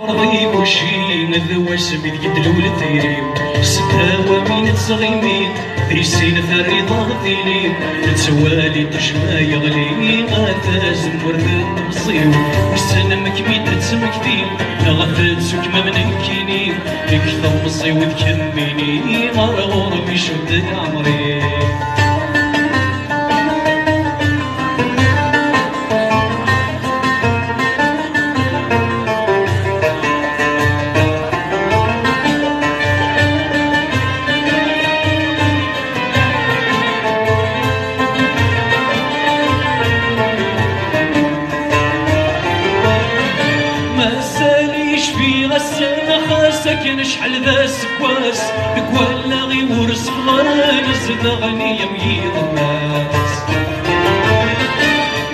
رضي وشي نذواس بيد قد الولد ثيريو ستاوى مين تصغيمي ثيسين ثريضا ثيلي تسوالي طشما يغلي غاثاز ورد مصيو والسنة مكميت تسمك ثيل غاثات سوك ما منكيني اكثر مصيو تكميني غرغور بيشد عمري ساكن شحال ذا سكواس كوالا غي ورس فغان زدغني يميض الناس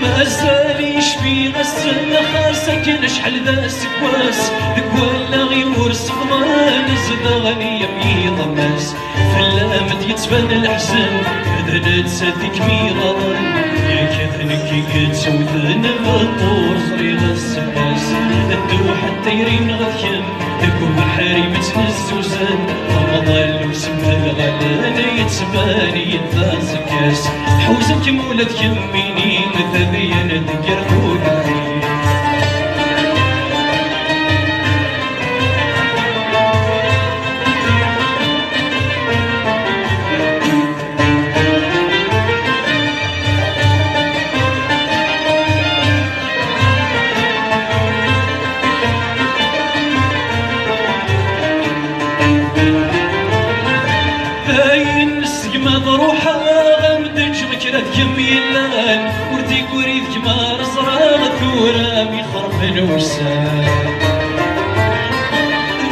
ما زاليش في غسل ساكن شحال ذا سكواس كوالا غي ورس فغان زدغني يميض الناس فلامت يتبان الحزن كذا تساديك ميغان يا كذنك كتسوثن غطور صريغ السباس الدو حتى يرين غثيم تكون حريم تنزوزن رمضان وسمى الغلان يتباني يداز كاس حوزك مولد يميني مثذيا ذكر حولي مضروحة غمدك غكرة كميلان ورديك وريدك ما رزراغ ثورامي خرف الوسان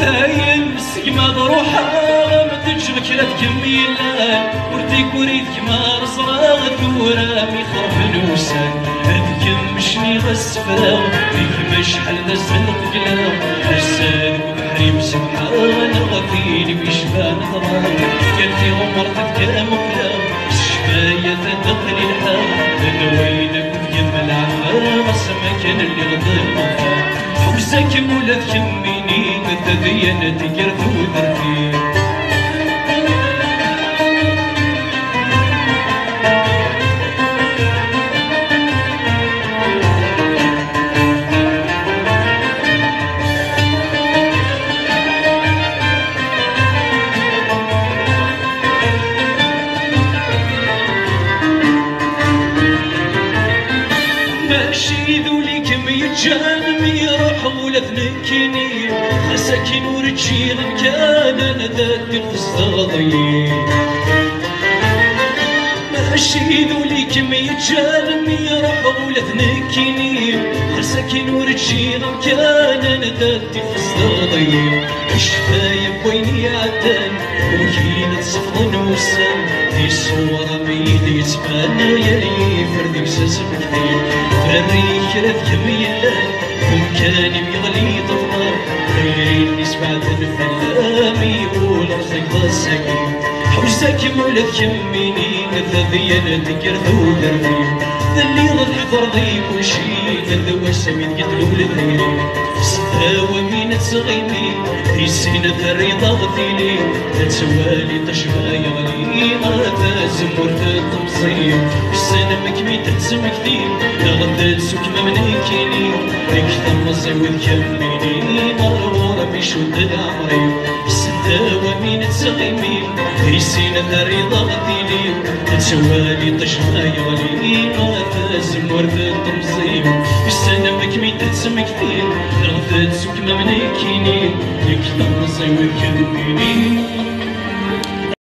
دايم مسك مضروحة غمدك غكرة كميلان ورديك وريدك ما رزراغ ثورامي خرف الوسان هذيك مشني غسفراغ فيك مشحال ذا الزنق قلاغ الساد وبحريم سبحان غفيني بيشبان ضرار قلتي عمرتك مقلام الشفاية تدخل الحام انا وينك وتجمل عفا السمكان اللي غضي المغفى حوزك مولد كميني مثذيا تقرث وذرفي ماشي ذولي كم يتجانم يروح ولا ثنكيني مساكين ورجيل مكان انا ذاتي الفستغضي ماشي ذولي كم يتجانم يروح ولا ثنكيني مساكين ورجيل مكان انا ذاتي الفستغضي الشفايف وين يعدان وكينة صفض وسام دي الصورة بيدي تبان يا يفردي ساس بكثير فريك رذ كميلان ومكاني بيغلي طفار غيرين نسمع الفلامي يقول رزق السكين حوزك مولد كميني مثذيا تكرث ودربي ذلي ظل حضر ضيب وشي ذا وسميت قتلو لذيري ستاوى مين تصغيني في سنة الرضا غثيني تسوالي تشفى يغلي غاثا زمور تطمصيو السنة مكميت تسمك ثيل غدا تسوك ممنيكيني اكثر مصيود كميني غرورة بيشد العمري ستاوى مين تصغيني في سنة الرضا غثيني تسوالي تشفى يغلي غاثا زمور تطمصيو السنة مكميت تسمك ثيل غدا تسوك ممنيكيني يكثر مصيود كميني